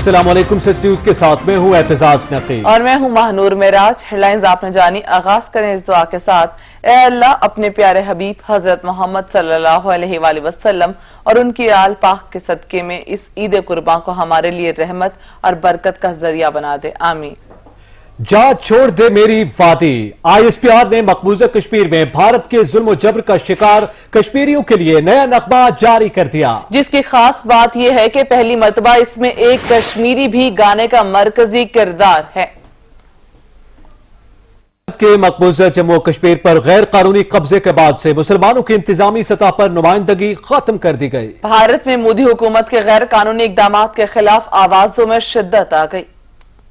السلام علیکم، سچ نیوز کے ساتھ میں ہوں اعتزاز نقی اور میں ہوں مہنور معراج۔ ہیڈ لائنز آپ نے جانی، آغاز کریں اس دعا کے ساتھ۔ اے اللہ، اپنے پیارے حبیب حضرت محمد صلی اللہ علیہ وآلہ وسلم اور ان کی آل پاک کے صدقے میں اس عید قربان کو ہمارے لیے رحمت اور برکت کا ذریعہ بنا دے، آمین۔ جا چھوڑ دے میری وادی، آئی ایس پی آر نے مقبوضہ کشمیر میں بھارت کے ظلم و جبر کا شکار کشمیریوں کے لیے نیا نغمہ جاری کر دیا، جس کی خاص بات یہ ہے کہ پہلی مرتبہ اس میں ایک کشمیری بھی گانے کا مرکزی کردار ہے۔ کے مقبوضہ جموں و کشمیر پر غیر قانونی قبضے کے بعد سے مسلمانوں کی انتظامی سطح پر نمائندگی ختم کر دی گئی۔ بھارت میں مودی حکومت کے غیر قانونی اقدامات کے خلاف آوازوں میں شدت آ گئی۔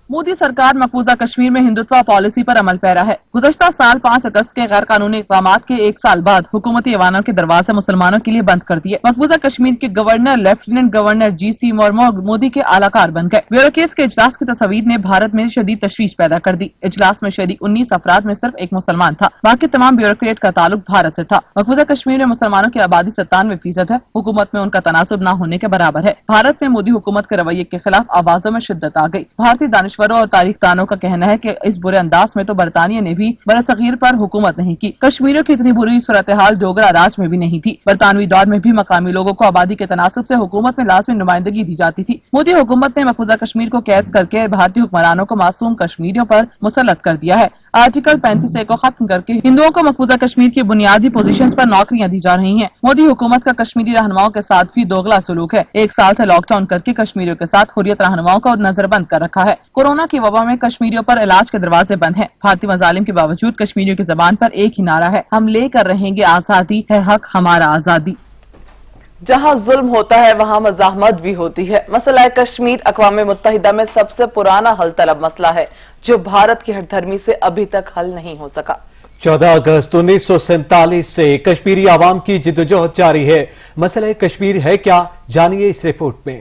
مودی سرکار مقبوضہ کشمیر میں ہندوتوا پالیسی پر عمل پیرا ہے۔ گزشتہ سال 5 اگست کے غیر قانونی اقدامات کے 1 سال بعد حکومتی ایوانوں کے دروازے مسلمانوں کے لیے بند کر دیے۔ مقبوضہ کشمیر کے گورنر لیفٹیننٹ گورنر جی سی مرمو مودی کے اعلی کار بن گئے۔ بیوروکریٹس کے اجلاس کی تصاویر نے بھارت میں شدید تشویش پیدا کر دی۔ اجلاس میں شریک 19 افراد میں صرف ایک مسلمان تھا، باقی تمام بیوروکریٹ کا تعلق بھارت سے تھا۔ مقبوضہ کشمیر میں مسلمانوں کی آبادی 97% ہے، حکومت میں ان کا تناسب نہ ہونے کے برابر ہے۔ بھارت میں مودی حکومت کے رویے کے خلاف آوازوں میں شدت آ گئی۔ بھارتی دانشوروں اور تاریخ دانوں کا کہنا ہے کہ اس برے انداز میں تو برطانیہ نے بھی برصغیر پر حکومت نہیں کی۔ کشمیریوں کی اتنی بری صورتحال ڈوگرا راج میں بھی نہیں تھی۔ برطانوی دور میں بھی مقامی لوگوں کو آبادی کے تناسب سے حکومت میں لازمی نمائندگی دی جاتی تھی۔ مودی حکومت نے مقبوضہ کشمیر کو قید کر کے بھارتی حکمرانوں کو معصوم کشمیریوں پر مسلط کر دیا ہے۔ آرٹیکل 35A کو ختم کر کے ہندوؤں کو مقبوضہ کشمیر کی بنیادی پوزیشنز پر نوکریاں دی جا رہی ہیں۔ مودی حکومت کا کشمیری رہنماؤں کے ساتھ بھی دوغلا سلوک ہے۔ 1 سال سے لاک ڈاؤن کر کے کشمیریوں کے ساتھ حریت رہنماؤں کو نظر بند کر رکھا ہے۔ کورونا کی وبا میں کشمیریوں پر علاج کے دروازے بند ہیں۔ بھارتی مظالم کے باوجود کشمیریوں کی زبان پر ایک ہی نعرہ ہے، ہم لے کر رہیں گے آزادی، ہے حق ہمارا آزادی۔ جہاں ظلم ہوتا ہے وہاں مزاحمت بھی ہوتی ہے۔ مسئلہ کشمیر اقوام متحدہ میں سب سے پرانا حل طلب مسئلہ ہے، جو بھارت کی ہٹ دھرمی سے ابھی تک حل نہیں ہو سکا۔ 14 اگست 1947 سے کشمیری عوام کی جدوجہد جاری ہے۔ مسئلہ کشمیر ہے کیا، جانیے اس رپورٹ میں۔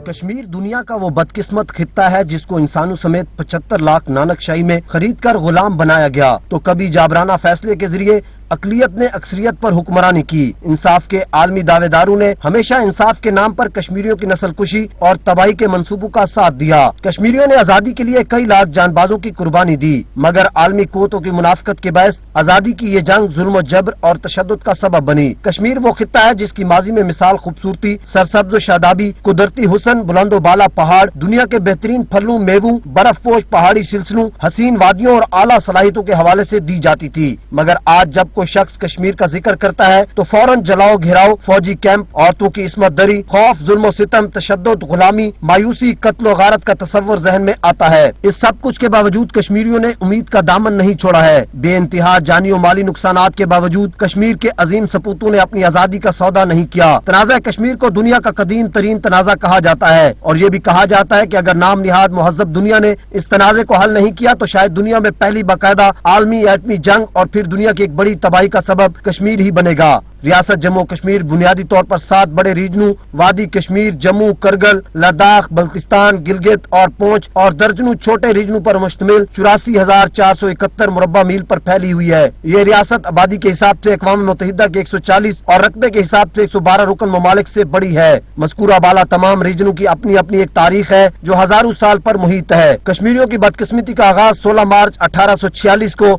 کشمیر دنیا کا وہ بدقسمت خطہ ہے جس کو انسانوں سمیت 75 لاکھ نانک شاہی میں خرید کر غلام بنایا گیا، تو کبھی جابرانہ فیصلے کے ذریعے اقلیت نے اکثریت پر حکمرانی کی۔ انصاف کے عالمی دعوے داروں نے ہمیشہ انصاف کے نام پر کشمیریوں کی نسل کشی اور تباہی کے منصوبوں کا ساتھ دیا۔ کشمیریوں نے آزادی کے لیے کئی لاکھ جان بازوں کی قربانی دی، مگر عالمی قوتوں کی منافقت کے باعث آزادی کی یہ جنگ ظلم و جبر اور تشدد کا سبب بنی۔ کشمیر وہ خطہ ہے جس کی ماضی میں مثال خوبصورتی، سرسبز و شادابی، قدرتی حسن، بلند و بالا پہاڑ، دنیا کے بہترین پھلوں میووں، برف پوش پہاڑی سلسلوں، حسین وادیوں اور اعلیٰ صلاحیتوں کے حوالے سے دی جاتی تھی۔ مگر آج جب کوئی شخص کشمیر کا ذکر کرتا ہے تو فوراً جلاؤ گھیراؤ، فوجی کیمپ، عورتوں کی عصمت دری، خوف، ظلم و ستم، تشدد، غلامی، مایوسی، قتل و غارت کا تصور ذہن میں آتا ہے۔ اس سب کچھ کے باوجود کشمیریوں نے امید کا دامن نہیں چھوڑا ہے۔ بے انتہا جانی و مالی نقصانات کے باوجود کشمیر کے عظیم سپوتوں نے اپنی آزادی کا سودا نہیں کیا۔ تنازع کشمیر کو دنیا کا قدیم ترین تنازع کہا جاتا ہے، اور یہ بھی کہا جاتا ہے کہ اگر نام نہاد مہذب دنیا نے اس تنازع کو حل نہیں کیا تو شاید دنیا میں پہلی باقاعدہ عالمی ایٹمی جنگ اور پھر دنیا کی ایک بڑی تباہی کا سبب کشمیر ہی بنے گا۔ ریاست جموں کشمیر بنیادی طور پر 7 بڑے ریجنوں وادی کشمیر، جموں، کرگل، لداخ، بلتستان، گلگت اور پونچھ اور درجنوں چھوٹے ریجنوں پر مشتمل 84,471 مربع میل پر پھیلی ہوئی ہے۔ یہ ریاست آبادی کے حساب سے اقوام متحدہ کے 140 اور رقبے کے حساب سے 112 رکن ممالک سے بڑی ہے۔ مذکورہ بالا تمام ریجنوں کی اپنی اپنی ایک تاریخ ہے جو ہزاروں سال پر محیط ہے۔ کشمیریوں کی بدقسمتی کا آغاز 16 مارچ 1846 کو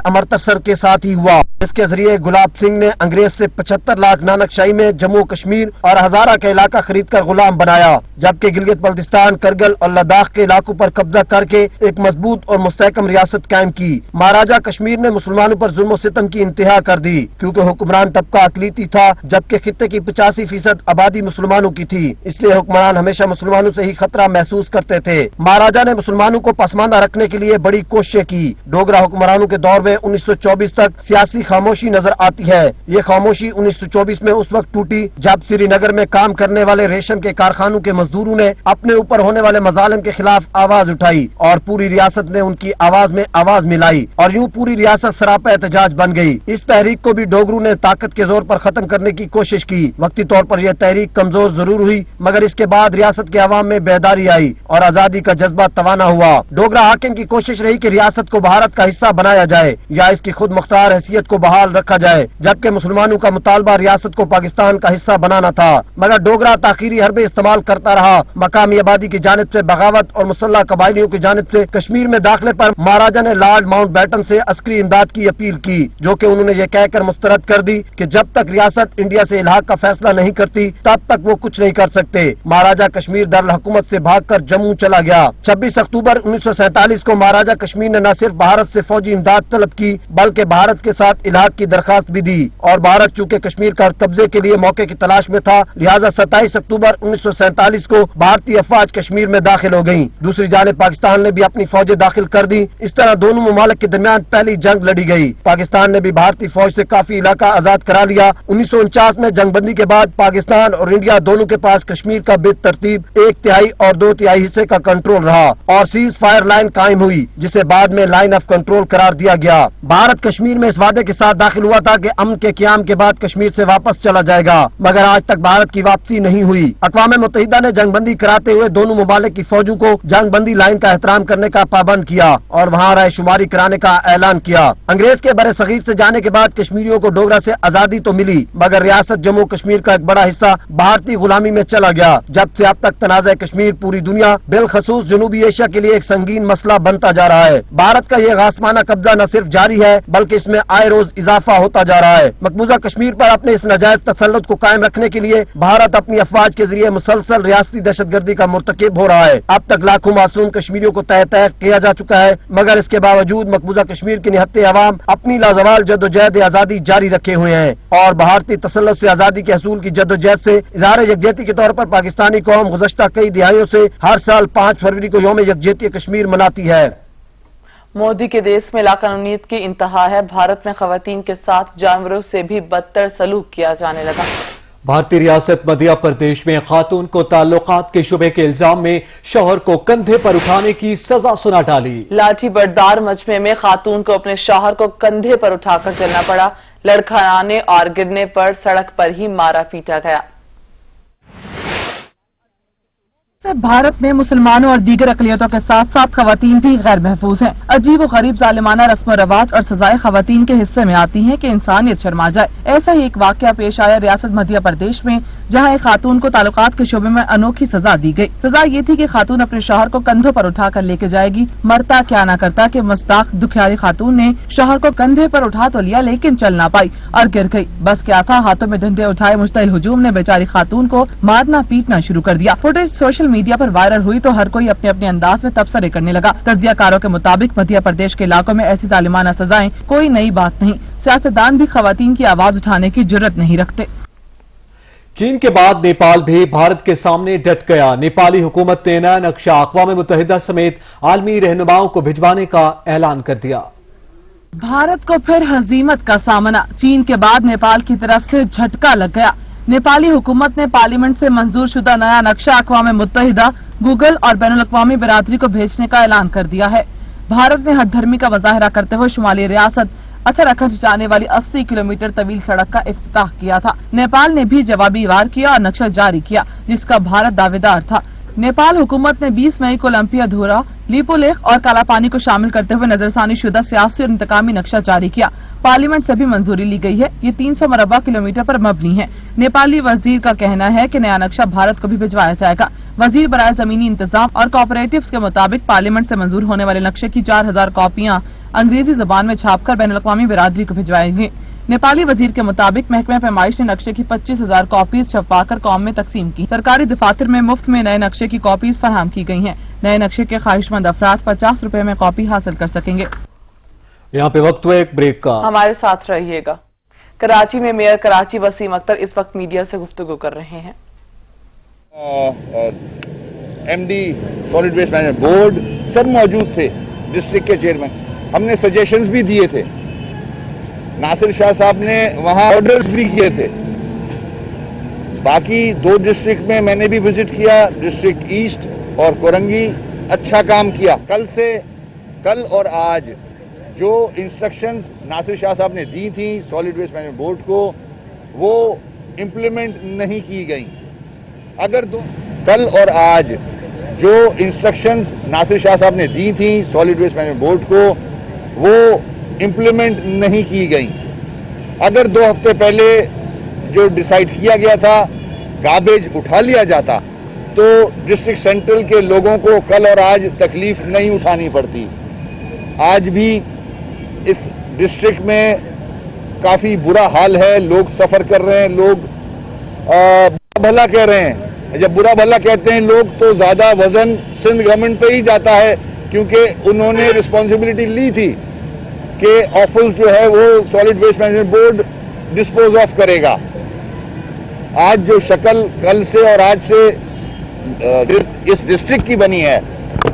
امرتسر کے ساتھ ہی ہوا، اس کے ذریعے گلاب سنگھ نے انگریز سے 75 لاکھ نانک شاہی میں جموں کشمیر اور ہزارہ کا علاقہ خرید کر غلام بنایا، جبکہ گلگت بلتستان، کرگل اور لداخ کے علاقوں پر قبضہ کر کے ایک مضبوط اور مستحکم ریاست قائم کی۔ مہاراجہ کشمیر نے مسلمانوں پر ظلم و ستم کی انتہا کر دی، کیونکہ حکمران طبقہ اقلیتی تھا جبکہ خطے کی 85% آبادی مسلمانوں کی تھی، اس لیے حکمران ہمیشہ مسلمانوں سے ہی خطرہ محسوس کرتے تھے۔ مہاراجہ نے مسلمانوں کو پسماندہ رکھنے کے لیے بڑی کوششیں کی۔ ڈوگرا حکمرانوں کے دور میں 1924 تک سیاسی خاموشی نظر آتی ہے۔ یہ خاموشی खामोशी 1924 में उस वक्त टूटी जब श्रीनगर में काम करने वाले रेशम के कारखानों के मजदूरों ने अपने ऊपर होने वाले मजालिम के खिलाफ आवाज उठाई और पूरी रियासत ने उनकी आवाज में आवाज मिलाई और यूं पूरी रियासत सरापा एहतजाज बन गई। इस तहरीक को भी डोगरू ने ताकत के जोर पर खत्म करने की कोशिश की। वक्ती तौर पर यह तहरीक कमजोर जरूर हुई मगर इसके बाद रियासत के अवाम में बेदारी आई और आजादी का जज्बा तवाना हुआ। डोगरा हाकिम की कोशिश रही कि रियासत को भारत का हिस्सा बनाया जाए या इसकी खुद मुख्तार हैसियत को बहाल रखा जाए, जबकि मुसलमानों का मुतालबा रियासत को पाकिस्तान का हिस्सा बनाना था। मगर डोगरा ताखीरी हरबे इस्तेमाल करता रहा। मकामी आबादी की जानिब से बगावत और मुसल्लह कबायलियों की जानिब से कश्मीर में दाखिले पर महाराजा ने लॉर्ड माउंटबेटन से अस्करी इमदाद की अपील की, जो कि उन्होंने ये कहकर मुस्तरद कर दी कि जब तक रियासत इंडिया से इल्हाक का फैसला नहीं करती तब तक वो कुछ नहीं कर सकते। महाराजा कश्मीर दारुल हुकूमत से भागकर जम्मू चला गया। 26 अक्टूबर 1947 को महाराजा कश्मीर ने न सिर्फ भारत से फौजी इमदाद तलब की बल्कि भारत के साथ इल्हाक की दरखास्त भी दी और भारत चूँकि कश्मीर का कब्जे के लिए मौके की तलाश में था, लिहाजा 27 अक्टूबर 1947 को भारतीय अफवाज कश्मीर में दाखिल हो गयी। दूसरी जानिब पाकिस्तान ने भी अपनी फौजें दाखिल कर दी। इस तरह दोनों ममालिक के दरमियान पहली जंग लड़ी गई। पाकिस्तान ने भी भारतीय फौज से काफी इलाका आजाद करा लिया। 1949 में जंगबंदी के बाद पाकिस्तान और इंडिया दोनों के पास कश्मीर का बेतरतीब 1/3 और 2/3 हिस्से का कंट्रोल रहा और सीज फायर लाइन कायम हुई, जिसे बाद में लाइन ऑफ कंट्रोल करार दिया गया। भारत कश्मीर में इस वादे के साथ दाखिल हुआ था कि अमन के क़याम के बाद कश्मीर से वापस चला जाएगा, मगर आज तक भारत की वापसी नहीं हुई। अक़वाम मुत्तहिदा ने जंगबंदी कराते हुए दोनों ममालिक की फौजों को जंगबंदी लाइन का एहतराम करने का पाबंद किया और वहाँ राय शुमारी कराने का ऐलान किया। अंग्रेज के बरे सगीर से जाने के बाद कश्मीरियों को डोगरा से आजादी तो मिली मगर रियासत जम्मू कश्मीर का एक बड़ा हिस्सा भारतीय गुलामी में चला गया। जब से अब तक तनाज़ा कश्मीर पूरी दुनिया बिलखसूस जनूबी एशिया के लिए एक संगीन मसला बनता जा रहा है। भारत का ये गासमाना कब्जा न सिर्फ जारी है बल्कि इसमें आए रोज इजाफा होता जा रहा है। मकबूजा कश्मीर पर अपने इस नाजायज तसल्लुत को कायम रखने के लिए भारत अपनी अफवाज के जरिए मुसलसल रियासती दहशतगर्दी का मुर्तकिब हो रहा है। अब तक लाखों मासूम कश्मीरियों को तय किया जा चुका है मगर इसके बावजूद मकबूजा कश्मीर की निहत्ते अवाम अपनी लाजवाल जद्दोजहद आजादी जारी रखे हुए हैं और भारतीय तसल्लुत से आजादी के हसूल की जद्दोजहद से इज़हार यकजहती के तौर पर पाकिस्तानी कौम गुज़श्ता कई दिहाइयों से हर साल 5 फरवरी को यौम यकजहती कश्मीर मनाती है। मोदी के देश में लाकानूनियत की इंतहा है। भारत में खवातीन के साथ जानवरों से भी बदतर सलूक किया जाने लगा। भारतीय रियासत मध्य प्रदेश में खातून को ताल्लुकात के शुबे के इल्जाम में शौहर को कंधे पर उठाने की सजा सुना डाली। लाठी बरदार मजमे में खातून को अपने शौहर को कंधे पर उठाकर चलना पड़ा। लड़खड़ाने और गिरने पर सड़क पर ही मारा पीटा गया। भारत में मुसलमानों और दीगर अकलियतों के साथ साथ खवातीन भी गैर महफूज हैं। अजीब और गरीब जालिमाना रस्म रवाज और सजाएं खवातीन के हिस्से में आती हैं कि इंसानियत शर्मा जाए। ऐसा ही एक वाकया पेश आया रियासत मध्य प्रदेश में, जहां एक खातून को ताल्लुकात के शोबे में अनोखी सजा दी गई। सजा ये थी कि खातून अपने शौहर को कंधों पर उठाकर लेके जाएगी। मरता क्या न करता कि मुस्ताक दुखियारी खातून ने शौहर को कंधे पर उठा तो लिया लेकिन चल ना पाई और गिर गई। बस क्या था, हाथों में डंडे उठाए मुश्तइल हुजूम ने बेचारी खातून को मारना पीटना शुरू कर दिया। फुटेज सोशल मीडिया पर वायरल हुई तो हर कोई अपने अपने अंदाज में तबसरे करने लगा। तज्जियाकारों के मुताबिक मध्य प्रदेश के इलाकों में ऐसी जालिमाना सजाएं कोई नई बात नहीं। सियासतदान भी खवातीन की आवाज उठाने की जुर्रत नहीं रखते। चीन के बाद नेपाल भी भारत के सामने डट गया। नेपाली हुकूमत ने नया नक्शा अक़वाम मुत्तहिदा समेत आलमी रहनुमाओं को भिजवाने का ऐलान कर दिया। भारत को फिर हजीमत का सामना। चीन के बाद नेपाल की तरफ से झटका लग गया। नेपाली हुकूमत ने पार्लियामेंट से मंजूर शुदा नया नक्शा अक़वाम मुत्तहिदा, गूगल और बैनुल अक़वामी बिरादरी को भेजने का ऐलान कर दिया है। भारत ने हठधर्मी का मुजाहरा करते हुए शुमाली रियासत अथरखंड जाने वाली 80 किलोमीटर तवील सड़क का इफ्तिताह किया था। नेपाल ने भी जवाबी वार किया और नक्शा जारी किया जिसका भारत दावेदार था। नेपाल हुकूमत ने 20 मई को ओलंपिया धोरा, लिपोलेख और कालापानी को शामिल करते हुए नजरसानी शुदा सियासी और इंतकामी नक्शा जारी किया। पार्लियामेंट से भी मंजूरी ली गई है। ये 300 मरबा किलोमीटर पर मबनी है। नेपाली वजीर का कहना है कि नया नक्शा भारत को भी भिजवाया जाएगा। वजीर बराए जमीनी इंतजाम और कोऑपरेटिव्स के मुताबिक पार्लियामेंट से मंजूर होने वाले नक्शे की 4000 कॉपियां अंग्रेजी जुबान में छापकर बैनुल अक़वामी बिरादरी को भिजवाएंगे। नेपाली वजीर के मुताबिक महकमा पैमाइश ने नक्शे की 25,000 कॉपीज छपवाकर कौम में तकसीम की। सरकारी दफातर में मुफ्त में नए नक्शे की कॉपीज फराहम की गई हैं। नए नक्शे के ख्वाहिशमंद अफराद 50 रुपए में कॉपी हासिल कर सकेंगे। यहाँ पे वक्त हुआ एक ब्रेक का। हमारे साथ रहिएगा। कराची में मेयर कराची वसीम अख्तर इस वक्त मीडिया से गुफ्तगू कर रहे हैं। MD solid waste management board सब मौजूद थे, डिस्ट्रिक्ट के चेयरमैन, हमने सजेशंस भी दिए थे नासिर शाह साहब ने वहाँ ऑर्डर्स भी किए थे। बाकी 2 डिस्ट्रिक्ट में मैंने भी विजिट किया, डिस्ट्रिक्ट ईस्ट और कोरंगी, अच्छा काम किया। कल और आज जो इंस्ट्रक्शंस नासिर शाह साहब ने दी थी सॉलिड वेस्ट मैनेजमेंट बोर्ड को, वो इम्प्लीमेंट नहीं की गई। कल और आज जो इंस्ट्रक्शंस नासिर शाह साहब ने दी थी सॉलिड वेस्ट मैनेजमेंट बोर्ड को, वो इम्प्लीमेंट नहीं की गई। अगर 2 हफ्ते पहले जो डिसाइड किया गया था गार्बेज उठा लिया जाता तो डिस्ट्रिक्ट सेंट्रल के लोगों को कल और आज तकलीफ नहीं उठानी पड़ती। आज भी इस डिस्ट्रिक्ट में काफ़ी बुरा हाल है, लोग सफ़र कर रहे हैं, लोग बुरा भला कह रहे हैं। जब बुरा भला कहते हैं लोग तो ज़्यादा वजन सिंध गवर्नमेंट पे ही जाता है, क्योंकि उन्होंने रिस्पॉन्सिबिलिटी ली थी कि ऑफिस जो है वो solid waste management board dispose of करेगा। आज जो शक्ल कल से और आज से इस डिस्ट्रिक्ट की बनी है,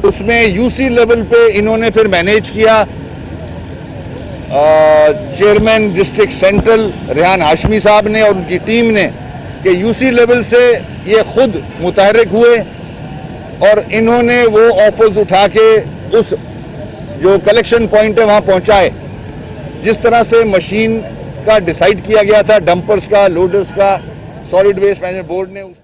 उसमें यूसी लेवल पे इन्होंने फिर मैनेज किया। Chairman district central Rehan Hashmi साहब ने और उनकी टीम ने कि यूसी लेवल से ये खुद मुतहरिक हुए और इन्होंने वो ऑफर्स उठा के उस जो कलेक्शन पॉइंट है वहां पहुंचाए। जिस तरह से मशीन का डिसाइड किया गया था, डंपर्स का, लोडर्स का, सॉलिड वेस्ट मैनेजमेंट बोर्ड ने उस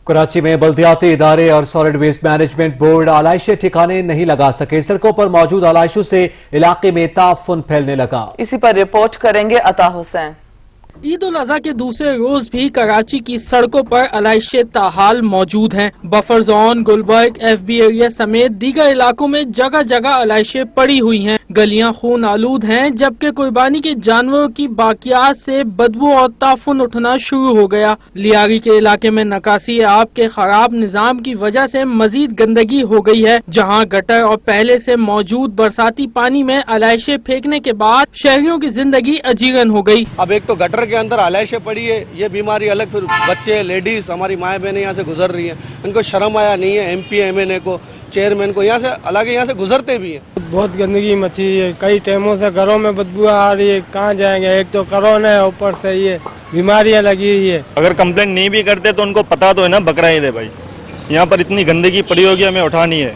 कराची में बल्दियाती इदारे और सॉलिड वेस्ट मैनेजमेंट बोर्ड आलाइशे ठिकाने नहीं लगा सके। सड़कों पर मौजूद आलाइशों से इलाके में ताफुन फैलने लगा। इसी पर रिपोर्ट करेंगे अता हुसैन। ईद उल अजहा के दूसरे रोज भी कराची की सड़कों पर आलाइशे ताहाल मौजूद हैं। Buffer zone, Gulberg, FB area समेत दीगर इलाकों में जगह जगह आलाइशे पड़ी हुई हैं। गलियां खून आलूद हैं, जबकि कुर्बानी के जानवरों की बाकियात से बदबू और ताफुन उठना शुरू हो गया। लियारी के इलाके में नकासी आब के खराब निजाम की वजह से मजीद गंदगी हो गई है, जहाँ गटर और पहले से मौजूद बरसाती पानी में आलाइशे फेंकने के बाद शहरियों की जिंदगी अजीरन हो गई। अब एक तो गटर के अंदर आलाइशें पड़ी है, ये बीमारी अलग, फिर बच्चे, लेडीज, हमारी माएँ बहनें यहाँ से गुजर रही हैं, इनको शर्म आया नहीं है। MP MNA को, चेयरमैन को, यहाँ से हालांकि यहाँ से गुजरते भी हैं। बहुत गंदगी मची है, कई टाइमों से घरों में बदबू आ रही है, कहाँ जाएंगे। एक तो कोरोना है, ऊपर से ये बीमारियाँ लगी हुई है। अगर कंप्लेंट नहीं भी करते तो उनको पता तो है ना, बकरा ईद है भाई, यहाँ पर इतनी गंदगी पड़ी होगी, हमें उठानी है।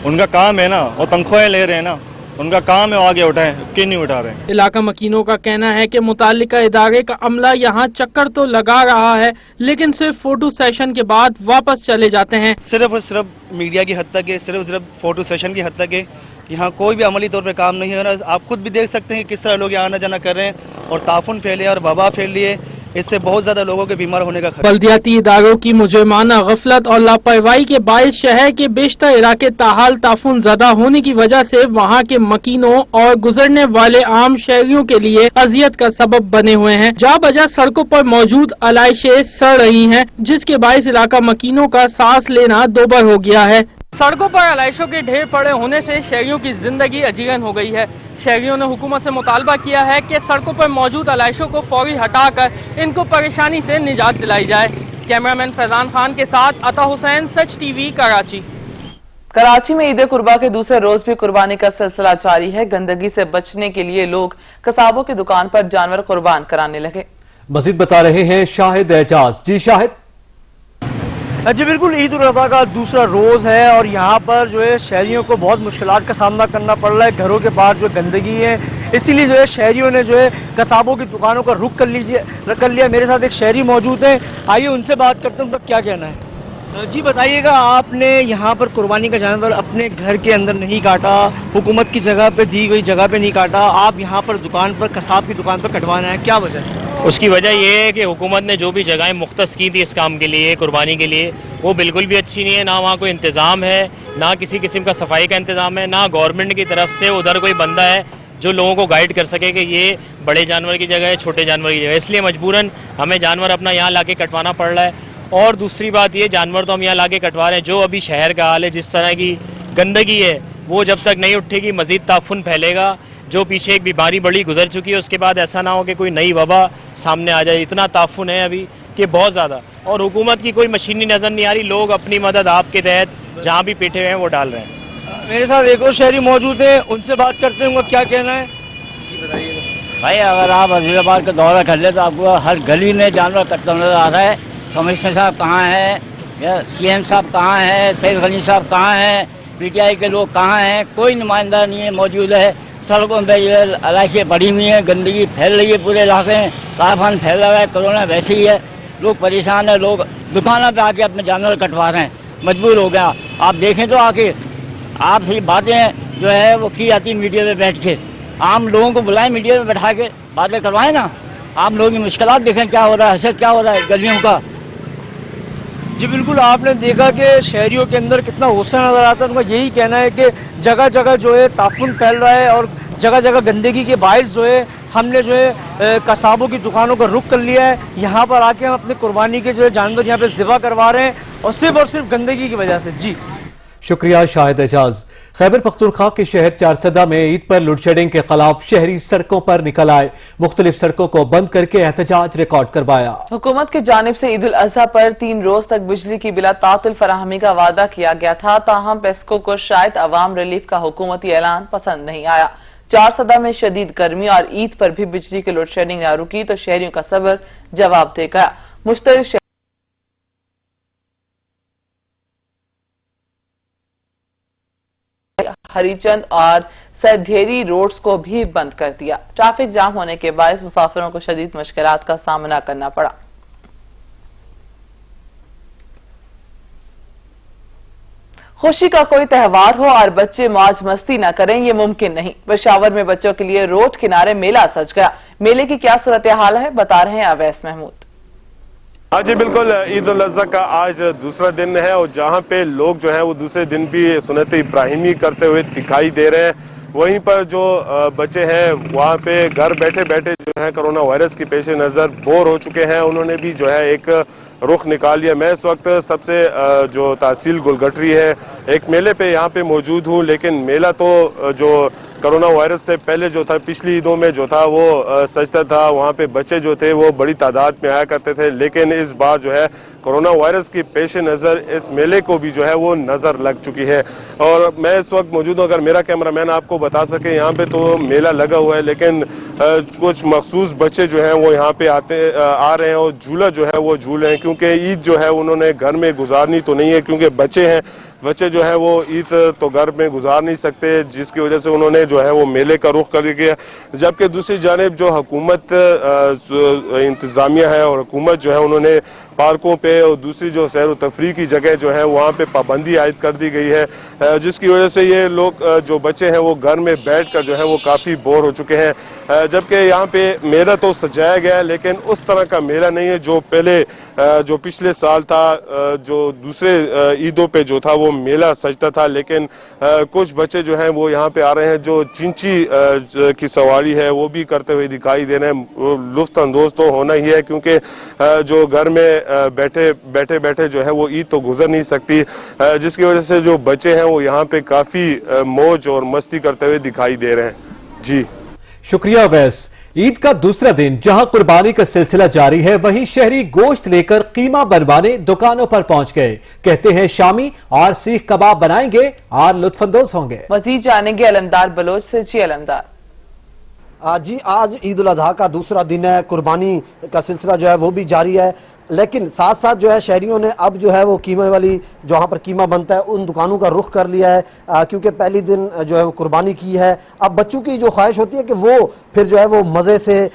उनका काम है ना, वो तनख्वाहें ले रहे हैं ना, उनका काम है वो आगे उठाएं, क्यों नहीं उठा रहे। इलाका मकीनों का कहना है कि मुतालिका इदारे का अमला यहाँ चक्कर तो लगा रहा है, लेकिन सिर्फ फोटो सेशन के बाद वापस चले जाते हैं। सिर्फ और सिर्फ मीडिया की हद तक है, सिर्फ फोटो सेशन की हद तक है, यहाँ कोई भी अमली तौर पे काम नहीं हो रहा। आप खुद भी देख सकते हैं किस तरह लोग यहाँ आना जाना कर रहे हैं और ताफुन फैले और वबा फैल रही है, इससे बहुत ज्यादा लोगों के बीमार होने का खतरा। बल्दियाती इदारों की मुजरिमाना गफलत और लापरवाही के बायस शहर के बेशतर इलाके ताहाल ताफुन ज़्यादा होने की वजह से वहाँ के मकीनों और गुजरने वाले आम शहरियों के लिए अजियत का सबब बने हुए हैं। जा बजा सड़कों पर मौजूद आलाइशें सड़ रही हैं, जिसके बायस इलाका मकीनों का सांस लेना दोबर हो गया है। सड़कों पर आलाइशों के ढेर पड़े होने से शहरियों की जिंदगी अजीरन हो गई है। शहरियों ने हुकूमत से मुतालबा किया है कि सड़कों पर मौजूद आलाइशों को फौरी हटाकर इनको परेशानी से निजात दिलाई जाए। कैमरामैन फैजान खान के साथ अता हुसैन, सच TV, कराची। कराची में ईद कुर्बा के दूसरे रोज भी कुर्बानी का सिलसिला जारी है। गंदगी से बचने के लिए लोग कसाबों की दुकान पर जानवर कुर्बान कराने लगे। मजीद बता रहे हैं शाहिद एजाज। जी शाहिद। जी बिल्कुल, ईद उल अज़हा का दूसरा रोज़ है और यहाँ पर जो है शहरियों को बहुत मुश्किलात का सामना करना पड़ रहा है। घरों के बाहर जो गंदगी है, इसीलिए जो है शहरियों ने जो है कसाबों की दुकानों का रुख कर लिया। मेरे साथ एक शहरी मौजूद है, आइए उनसे बात करते हैं, उनका क्या कहना है। जी बताइएगा, आपने यहाँ पर कुर्बानी का जानवर अपने घर के अंदर नहीं काटा, हुकूमत की जगह पे दी गई जगह पे नहीं काटा, आप यहाँ पर दुकान पर, कसाब की दुकान पर कटवाना है, क्या वजह है? उसकी वजह ये है कि हुकूमत ने जो भी जगहें मुख्तस की थी इस काम के लिए, कुर्बानी के लिए, वो बिल्कुल भी अच्छी नहीं है। ना वहाँ कोई इंतज़ाम है, ना किसी किस्म का सफाई का इंतज़ाम है, ना गवर्नमेंट की तरफ से उधर कोई बंदा है जो लोगों को गाइड कर सके कि ये बड़े जानवर की जगह है, छोटे जानवर की जगह है। इसलिए मजबूरन हमें जानवर अपना यहाँ ला के कटवाना पड़ रहा है। और दूसरी बात ये, जानवर तो हम यहाँ ला के कटवा रहे हैं, जो अभी शहर का हाल है, जिस तरह की गंदगी है, वो जब तक नहीं उठेगी मज़ीद ताफुन फैलेगा। जो पीछे एक बीमारी बड़ी गुजर चुकी है, उसके बाद ऐसा ना हो कि कोई नई वबा सामने आ जाए। इतना ताफुन है अभी कि बहुत ज़्यादा, और हुकूमत की कोई मशीनी नज़र नहीं आ रही। लोग अपनी मदद आपके तहत जहाँ भी पेटे हुए हैं वो डाल रहे हैं। میرے ساتھ ایک اور شہری موجود ہیں, ان سے بات کرتے ہیں, ان کا کیا کہنا ہے. بھائی اگر آپ عزیز آباد کا دورہ کر لیں تو آپ کو ہر گلی میں جانور کٹتا نظر آ رہا ہے. کمشنر صاحب کہاں ہیں, یا سی ایم صاحب کہاں ہیں, سید غنی صاحب کہاں ہیں, پی ٹی آئی کے لوگ کہاں ہیں, کوئی نمائندہ نہیں ہے موجود ہے. سڑکوں پہ علائشیں پڑی ہوئی ہیں, گندگی پھیل رہی ہے پورے علاقے میں, کارخان پھیل رہا ہے, کورونا ویسے ہی ہے, لوگ پریشان ہیں, لوگ دکانوں پہ آ کے اپنے جانور کٹوا رہے ہیں, مجبور ہو گیا. آپ دیکھیں تو آ کے آپ سے باتیں جو ہے وہ کی جاتی میڈیا پہ بیٹھ کے, عام لوگوں کو بلائیں میڈیا پہ بیٹھا کے باتیں کروائیں نا, عام لوگوں کی مشکلات دیکھیں کیا ہو رہا ہے, حسد کیا ہو رہا ہے گلیوں کا. جی بالکل, آپ نے دیکھا کہ شہریوں کے اندر کتنا غصہ نظر آتا ہے. ان کا یہی کہنا ہے کہ جگہ جگہ جو ہے تعفن پھیل رہا ہے اور جگہ جگہ گندگی کے باعث جو ہے ہم نے جو ہے قصابوں کی دکانوں کا رخ کر لیا ہے. یہاں پر آ کے ہم اپنی قربانی کے جو ہے جانور یہاں پہ ذبح کروا رہے ہیں اور صرف گندگی کی وجہ سے. جی شکریہ شاہد اعجاز. خیبر پختونخوا کے شہر چارسدہ میں عید پر لوڈ شیڈنگ کے خلاف شہری سڑکوں پر نکل آئے, مختلف سڑکوں کو بند کر کے احتجاج ریکارڈ کروایا. حکومت کی جانب سے عید الاضحیٰ پر 3 روز تک بجلی کی بلا تعطل فراہمی کا وعدہ کیا گیا تھا, تاہم پیسکو کو شاید عوام ریلیف کا حکومتی اعلان پسند نہیں آیا. چارسدہ میں شدید گرمی اور عید پر بھی بجلی کے لوڈ شیڈنگ نہ رکی تو شہریوں کا صبر جواب دے گیا. مشترک ہری چند اور سدھیری روڈز کو بھی بند کر دیا. ٹریفک جام ہونے کے باعث مسافروں کو شدید مشکلات کا سامنا کرنا پڑا. خوشی کا کوئی تہوار ہو اور بچے موج مستی نہ کریں یہ ممکن نہیں. پشاور میں بچوں کے لیے روڈ کنارے میلہ سج گیا. میلے کی کیا صورتحال ہے بتا رہے ہیں اویس محمود. ہاں جی بالکل, عید الاضحیٰ کا آج دوسرا دن ہے اور جہاں پہ لوگ جو ہیں وہ دوسرے دن بھی سنت ابراہیمی کرتے ہوئے دکھائی دے رہے ہیں, وہیں پر جو بچے ہیں وہاں پہ گھر بیٹھے بیٹھے جو ہے کرونا وائرس کی پیش نظر بور ہو چکے ہیں. انہوں نے بھی جو ہے ایک رخ نکال لیا. میں اس وقت سب سے جو تحصیل گلگٹری ہے ایک میلے پہ یہاں پہ موجود ہوں, لیکن میلہ تو جو کرونا وائرس سے پہلے جو تھا پچھلی عیدوں میں جو تھا وہ سجتا تھا, وہاں پہ بچے جو تھے وہ بڑی تعداد میں آیا کرتے تھے, لیکن اس بار جو ہے کرونا وائرس کی پیش نظر اس میلے کو بھی جو ہے وہ نظر لگ چکی ہے. اور میں اس وقت موجود ہوں, اگر میرا کیمرہ مین آپ کو بتا سکے, یہاں پہ تو میلہ لگا ہوا ہے لیکن کچھ مخصوص بچے جو ہیں وہ یہاں پہ آ رہے ہیں اور جھولا جو ہے وہ جھول رہے ہیں, کیونکہ عید جو ہے انہوں نے گھر میں گزارنی تو نہیں ہے, کیونکہ بچے ہیں, بچے جو ہے وہ عید تو گھر میں گزار نہیں سکتے, جس کی وجہ سے انہوں نے جو ہے وہ میلے کا رخ کر لیا. جبکہ دوسری جانب جو حکومت انتظامیہ ہے اور حکومت جو ہے انہوں نے پارکوں پہ اور دوسری جو سیر و تفریح کی جگہ جو ہے وہاں پہ پابندی عائد کر دی گئی ہے, جس کی وجہ سے یہ لوگ جو بچے ہیں وہ گھر میں بیٹھ کر جو ہے وہ کافی بور ہو چکے ہیں. جبکہ یہاں پہ میلہ تو سجایا گیا ہے لیکن اس طرح کا میلہ نہیں ہے جو پہلے جو پچھلے سال تھا, جو دوسرے عیدوں پہ جو تھا وہ میلہ سجتا تھا. لیکن کچھ بچے جو ہیں وہ یہاں پہ آ رہے ہیں, جو چنچی کی سواری ہے وہ بھی کرتے ہوئے دکھائی دے رہے ہیں. لطف اندوز تو ہونا ہی ہے, کیونکہ جو گھر میں بیٹھے جو ہے وہ عید تو گزر نہیں سکتی, جس کی وجہ سے جو بچے ہیں وہ یہاں پہ کافی موج اور مستی کرتے ہوئے دکھائی دے رہے ہیں. جی شکریہ اویس. عید کا دوسرا دن جہاں قربانی کا سلسلہ جاری ہے, وہیں شہری گوشت لے کر قیمہ بنوانے دکانوں پر پہنچ گئے. کہتے ہیں شامی اور سیخ کباب بنائیں گے اور لطف اندوز ہوں گے. مزید جانیں گے علمدار بلوچ سے. جی علمدار. جی آج عید الاضحیٰ کا دوسرا دن ہے, قربانی کا سلسلہ جو ہے وہ بھی جاری ہے, لیکن ساتھ ساتھ جو ہے شہریوں نے اب جو ہے وہ قیمے والی جہاں پر قیمہ بنتا ہے ان دکانوں کا رخ کر لیا ہے, کیونکہ پہلی دن جو ہے وہ قربانی کی ہے. اب بچوں کی جو خواہش ہوتی ہے کہ وہ پھر جو ہے وہ مزے سے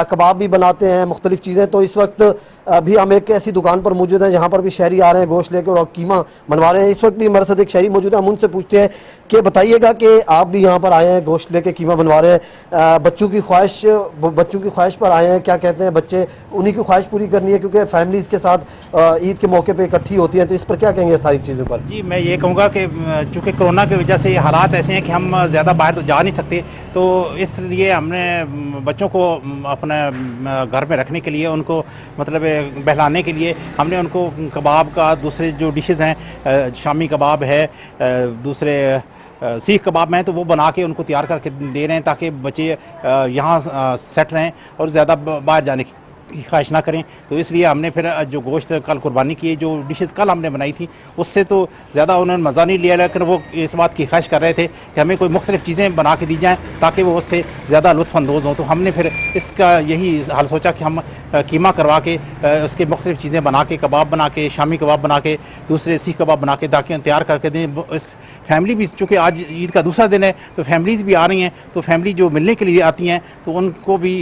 کباب بھی بناتے ہیں, مختلف چیزیں. تو اس وقت بھی ہم ایک ایسی دکان پر موجود ہیں جہاں پر بھی شہری آ رہے ہیں گوشت لے کر اور قیمہ بنوا رہے ہیں. اس وقت بھی ہمارے ساتھ ایک شہری موجود ہے, ہم ان سے پوچھتے ہیں کہ بتائیے گا کہ آپ بھی یہاں پر آئے ہیں گوشت لے کے قیمہ بنوا رہے ہیں, بچوں کی خواہش پر آئے ہیں, کیا کہتے ہیں بچے, انہی کی خواہش پوری کرنی ہے کیونکہ فیملیز کے ساتھ عید کے موقع پہ اکٹھی ہوتی ہیں, تو اس پر کیا کہیں گے ساری چیزوں پر؟ جی میں یہ کہوں گا کہ چونکہ کرونا کی وجہ سے یہ حالات ایسے ہیں کہ ہم زیادہ باہر تو جا نہیں سکتے, تو اس لیے ہم نے بچوں کو اپنے گھر میں رکھنے کے لیے, ان کو مطلب بہلانے کے لیے ہم نے ان کو کباب کا, دوسرے جو ڈشز ہیں شامی کباب ہے, دوسرے سیخ کباب ہیں, تو وہ بنا کے ان کو تیار کر کے دے رہے ہیں تاکہ بچے یہاں سیٹ رہیں اور زیادہ باہر جانے की ख्वाहिश ना करें। तो इसलिए हमने फिर जो गोश्त कल कुर्बानी की, जो डिशेज़ कल हमने बनाई थी उससे तो ज़्यादा उन्होंने मज़ा नहीं लिया, लेकिन वो इस बात की ख्वाहिश कर रहे थे कि हमें कोई मुख्तलिफ़ चीज़ें बना के दी जाएँ ताकि वो उससे ज़्यादा लुत्फ़अंदोज़ हों। तो हमने फिर इसका यही हाल सोचा कि हम कीमा करवा के उसके मुख्तलिफ़ चीज़ें बना के, कबाब बना के, शामी कबाब बना के, दूसरे सीख कबाब बना के ताकि तैयार करके दें। इस फैमिली भी, चूँकि आज ईद का दूसरा दिन है तो फैमिलीज़ भी आ रही हैं, तो फैमिली जो मिलने के लिए आती हैं तो उनको भी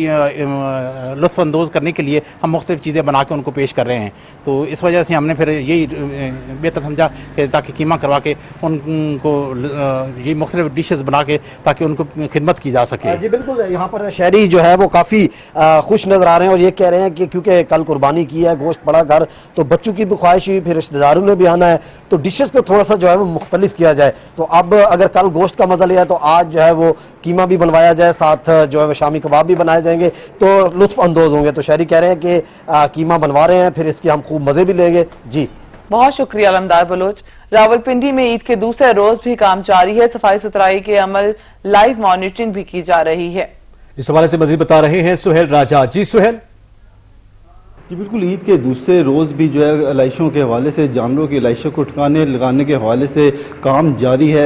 लुत्फ़अंदोज़ करने के लिए हम मुख्तलिफ़ चीज़ें बना के उनको पेश कर रहे हैं। तो इस वजह से हमने फिर यही बेहतर समझा कि ताकि कीमा करवा के उनको ये मुख्तलिफ़ डिशेज़ बना के ताकि उनको खिदमत की जा सके। जी बिल्कुल, यहाँ पर शहरी जो है वो काफ़ी खुश नज़र आ रहे हैं और ये कह रहे हैं कि क्योंकि कल कुर्बानी की है, गोश्त पड़ा घर, तो बच्चों की भी ख्वाहिश हुई, फिर रिश्तेदारों ने भी आना है, तो डिशेज़ को थोड़ा सा जो है वो मुख्तलिफ किया जाए। तो अब अगर कल गोश्त का मज़ा लिया तो आज जो है वो कीमा भी बनवाया जाए, साथ जो है वो शामी कबाब भी बनाए जाएंगे तो लुत्फ़ अंदोज़ होंगे। तो शहरी कह रहे हैं कि कीमा बनवा रहे हैं, फिर इसके हम खूब मज़े भी लेंगे। जी बहुत शुक्रिया अलमदार बलोच। रावलपिंडी में ईद के दूसरे रोज भी काम जारी है, सफाई सुथराई के अमल लाइव मॉनिटरिंग भी की जा रही है। इस हवाले से मजीद बता रहे हैं सुहेल राजा। जी सुहेल। जी बिल्कुल, ईद के दूसरे रोज़ भी जो है इलाइशों के हवाले से, जानवरों की इलाइशों को ठिकाने लगाने के हवाले से काम जारी है।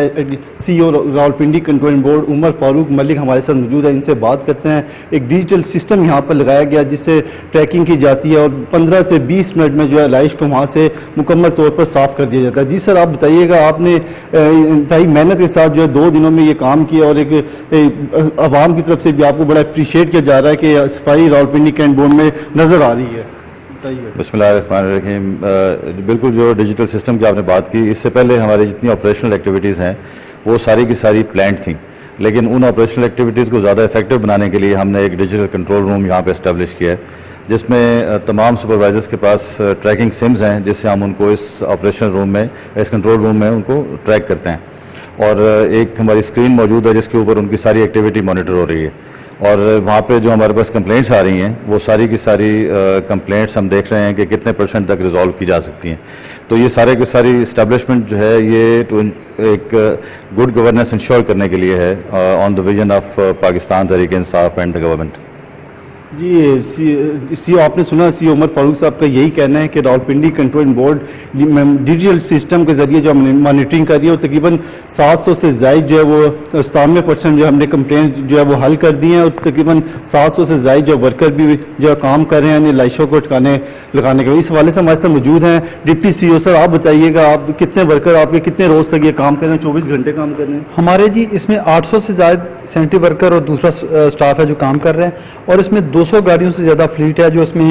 CEO Rawalpindi controlling board Umar Farooq Malik हमारे साथ मौजूद है, इनसे बात करते हैं। एक डिजिटल सिस्टम यहाँ पर लगाया गया जिससे ट्रैकिंग की जाती है और 15 से 20 मिनट में जो है इलाइश को वहाँ से मुकम्मल तौर पर साफ़ कर दिया जाता है। जी सर, आप बताइएगा, आपने इंतहाई मेहनत के साथ जो है 2 दिनों में ये काम किया और एक आवाम की तरफ से भी आपको बड़ा अप्रिशिएट किया जा रहा है कि सफाई रावलपिंडी कैंट बोर्ड में नज़र आ रही है। बिस्मिल्लाहिर्रहमानिर्रहीम। बिल्कुल, जो डिजिटल सिस्टम की आपने बात की, इससे पहले हमारी जितनी ऑपरेशनल एक्टिविटीज़ हैं वो सारी की सारी प्लान्ड थी, लेकिन उन ऑपरेशनल एक्टिविटीज़ को ज़्यादा इफेक्टिव बनाने के लिए हमने एक डिजिटल कंट्रोल रूम यहाँ पे इस्टेब्लिश किया है जिसमें तमाम सुपरवाइजर्स के पास ट्रैकिंग सिम्स हैं जिससे हम उनको इस ऑपरेशन रूम में, इस कंट्रोल रूम में उनको ट्रैक करते हैं और एक हमारी स्क्रीन मौजूद है जिसके ऊपर उनकी सारी एक्टिविटी मॉनिटर हो रही है और वहाँ पे जो हमारे पास कंप्लेंट्स आ रही हैं वो सारी की सारी कंप्लेंट्स हम देख रहे हैं कि कितने % तक रिजॉल्व की जा सकती हैं। तो ये सारे की सारी इस्टेब्लिशमेंट जो है ये तो एक गुड गवर्नेंस इंश्योर करने के लिए है on the vision of Pakistan Tehreek Insaf and the government. जी CEO आपने सुना, CEO उमर फारूक साहब का यही कहना है कि Rawalpindi controlling board digital system के ज़रिए जो हमने मॉनिटरिंग कर दी है और तकरीबन 700 से ज़ायद जो है वो 97% जो हमने कंप्लेंट जो है वो हल कर दी हैं और तकरीबन 700 से ज़ायद जो वर्कर भी जो है काम कर रहे हैं इलाइशों को ठिकाने लगाने के। इस हवाले से हमारे साथ मौजूद हैं डिप्टी CEO। सर, आप बताइएगा, आप कितने वर्कर, आपके कितने रोज़ तक ये काम कर रहे हैं? 24 घंटे काम कर रहे हैं हमारे? जी, इसमें 800 से ज़्यादा सैनिटरी वर्कर और दूसरा स्टाफ है जो काम कर रहे हैं और इसमें 200 गाड़ियों से ज़्यादा फ्लीट है जो इसमें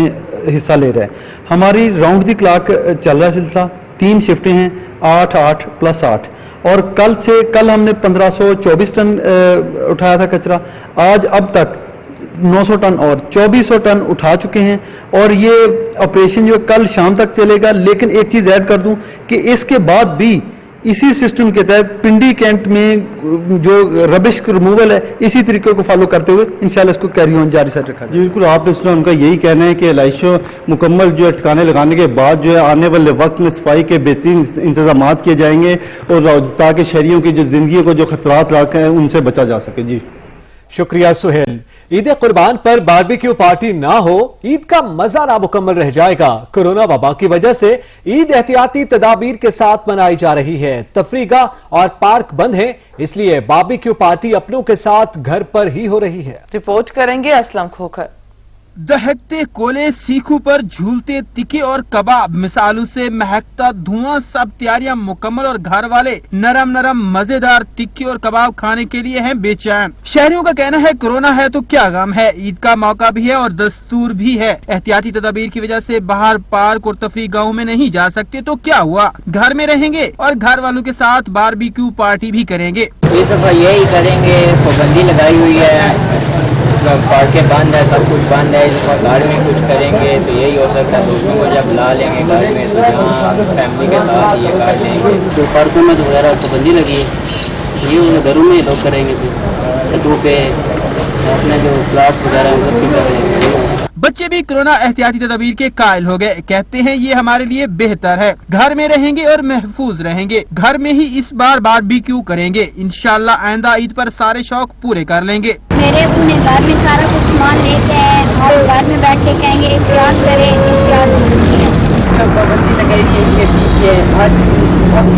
हिस्सा ले रहा है। हमारी राउंड दी क्लॉक चल रहा है सिलसिला, 3 शिफ्टें हैं, 8 + 8 और कल हमने 1524 टन उठाया था कचरा, आज अब तक 900 टन और 2400 टन उठा चुके हैं और ये ऑपरेशन जो कल शाम तक चलेगा। लेकिन एक चीज़ ऐड कर दूं कि इसके बाद भी इसी सिस्टम के तहत पिंडी कैंट में जो रबिश रिमूवल है इसी तरीके को फॉलो करते हुए इंशाल्लाह इसको कैरी ऑन जारी साथ रखा जाए। जी बिल्कुल, आपने सुना, उनका यही कहना है कि इलाइशों मुकम्मल जो है ठिकाने लगाने के बाद जो है आने वाले वक्त में सफाई के बेहतरीन इंतजाम किए जाएंगे और ताकि शहरियों की जो जिंदगी को जो खतरात लाके हैं उनसे बचा जा सके। जी शुक्रिया सुहेल। ईद कुर्बान पर बारबेक्यू पार्टी ना हो, ईद का मजा नामुकम्मल रह जाएगा। कोरोना वबा की वजह से ईद एहतियाती तदाबीर के साथ मनाई जा रही है। तफरीगाह और पार्क बंद हैं, इसलिए बारबेक्यू पार्टी अपनों के साथ घर पर ही हो रही है। रिपोर्ट करेंगे असलम खोखर। दहकते कोयले, सीखों पर झूलते तिक्के और कबाब, मिसालों से महकता धुआं, सब तैयारियां मुकम्मल और घर वाले नरम नरम मजेदार तिक्के और कबाब खाने के लिए हैं बेचैन। शहरियों का कहना है कोरोना है तो क्या गम है, ईद का मौका भी है और दस्तूर भी है। एहतियाती तदाबीर की वजह से बाहर पार्क और तफरीह गाहों में नहीं जा सकते तो क्या हुआ, घर में रहेंगे और घर वालों के साथ बारबेक्यू पार्टी भी करेंगे। इस दफा यही करेंगे, पाबंदी लगाई हुई है, पार्कें बंद है, सब कुछ बंद है। इस दफा घर में कुछ करेंगे तो यही हो सकता है, दोस्तों को जब ला लेंगे घर में तो यहाँ फैमिली के साथ ये कर लेंगे। तो पार्कों में तो वगैरह पाबंदी लगी है, ये घरों में लोग करेंगे, छतों पे अपने जो प्लाट्स वगैरह सब भी करेंगे। बच्चे भी कोरोना एहतियाती तदबीर के कायल हो गए। कहते हैं ये हमारे लिए बेहतर है, घर में रहेंगे और महफूज रहेंगे। घर में ही इस बार बारबेक्यू करेंगे। इंशाल्लाह आइंदा ईद पर सारे शौक पूरे कर लेंगे। मेरे अपने घर में सारा कुछ सामान लेते हैं, हम घर में बैठ के कहेंगे एहतियात करें, एहतियात जरूरी है। पाबंदी लगाई है आज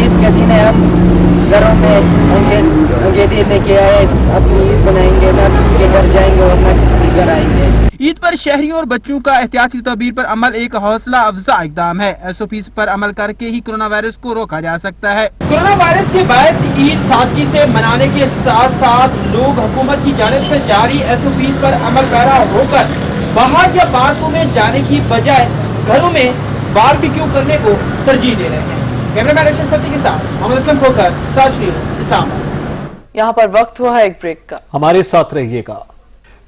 ईद के दिन है, हम घरों में अंगेठी लेके आए, अपनी ईद बनाएंगे, ना किसी के घर जाएंगे और ना किसी के घर आएंगे। ईद पर शहरियों और बच्चों का एहतियाती तदबीर पर अमल एक हौसला अफजा इकदाम है। SOPs पर अमल करके ही कोरोना वायरस को रोका जा सकता है। कोरोना वायरस के बायस ईद सादगी से मनाने के साथ साथ लोग हुकूमत की जानिब से जारी SOPs पर अमल पैरा होकर बाहर या पार्कों में जाने की बजाय घरों में बारबेक्यू करने को तरजीह दे रहे हैं। कैमरामैन रशीद सत्ती के साथ मोहम्मद असलम खोकर, सच न्यूज़, इस्लामाबाद। यहाँ पर वक्त हुआ है एक ब्रेक का, हमारे साथ रहिएगा।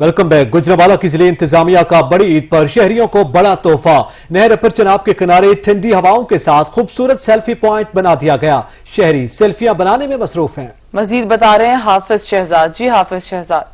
Welcome back. गुजरांवाला की जिले इंतजामिया का बड़ी ईद पर शहरियों को बड़ा तोहफा। नहर अपर चनाब के किनारे ठंडी हवाओं के साथ खूबसूरत सेल्फी पॉइंट बना दिया गया। शहरी सेल्फियां बनाने में मसरूफ हैं। मजीद बता रहे हैं हाफिज शहजाद। जी हाफिज शहजाद।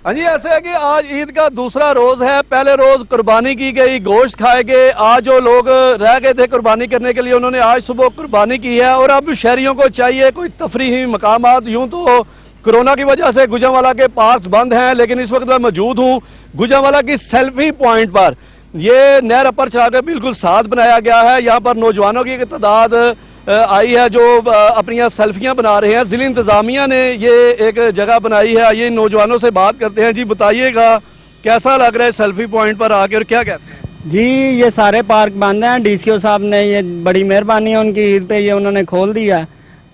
हाँ जी, ऐसे है कि आज ईद का दूसरा रोज है। पहले रोज कुर्बानी की गई, गोश्त खाए गए। आज जो लोग रह गए थे कुर्बानी करने के लिए, उन्होंने आज सुबह कुर्बानी की है। और अब शहरियों को चाहिए कोई तफरीही मकामात। यूं तो कोरोना की वजह से गुजरांवाला के पार्क्स बंद हैं, लेकिन इस वक्त मैं मौजूद हूँ गुजरांवाला की सेल्फी पॉइंट पर। ये नहर अपर चढ़ा के बिल्कुल साथ बनाया गया है। यहाँ पर नौजवानों की तादाद आई है जो अपनी सेल्फियां बना रहे हैं। जिले इंतजामिया ने ये एक जगह बनाई है। ये नौजवानों से बात करते हैं। जी बताइएगा कैसा लग रहा है सेल्फी पॉइंट पर आके और क्या कहते हैं? जी ये सारे पार्क बंद हैं। DCO साहब ने, ये बड़ी मेहरबानी है उनकी, ईद पे ये उन्होंने खोल दिया।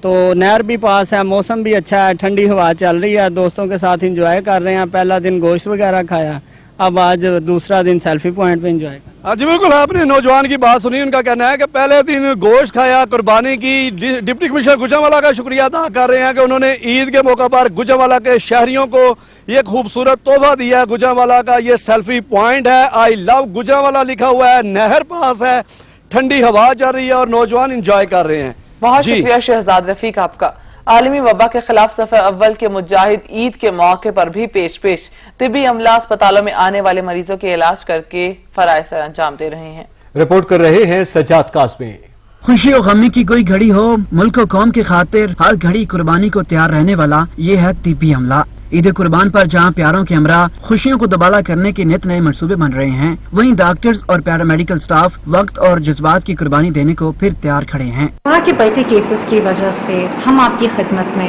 तो नहर भी पास है, मौसम भी अच्छा है, ठंडी हवा चल रही है, दोस्तों के साथ एंजॉय कर रहे हैं। पहला दिन गोश्त वगैरह खाया, अब आज दूसरा दिन सेल्फी पॉइंट पे एंजॉय। जी बिल्कुल, आपने नौजवान की बात सुनी। उनका कहना है कि पहले दिन गोश्त खाया, कुर्बानी की। डिप्टी कमिश्नर गुजरांवाला का शुक्रिया अदा कर रहे हैं कि उन्होंने ईद के मौके पर गुजरांवाला के शहरियों को ये खूबसूरत तोहफा दिया है। गुजरांवाला का ये सेल्फी पॉइंट है। आई लव गुजरांवाला लिखा हुआ है, नहर पास है, ठंडी हवा चल रही है और नौजवान इंजॉय कर रहे हैं। बहुत शुक्रिया शहजाद रफीक आपका। आलमी वबा के खिलाफ सफे अव्वल के मुजाहिद ईद के मौके पर भी पेश तिब्बी अमला अस्पतालों में आने वाले मरीजों के इलाज करके फराइज सर अंजाम दे रहे हैं। रिपोर्ट कर रहे हैं सज्जाद काज़मी। खुशी और गमी की कोई घड़ी हो, मुल्क और कौम की खातिर हर घड़ी कुर्बानी को तैयार रहने वाला ये है तिब्बी अमला। ईद कुर्बान पर जहां प्यारों के हमरा खुशियों को दोबारा करने के नित नए मंसूबे बन रहे हैं, वहीं डॉक्टर्स और पैरामेडिकल स्टाफ वक्त और जज्बात की कुर्बानी देने को फिर तैयार खड़े हैं। कोरोना के बढ़ते केसेस की वजह से हम आपकी खिदमत में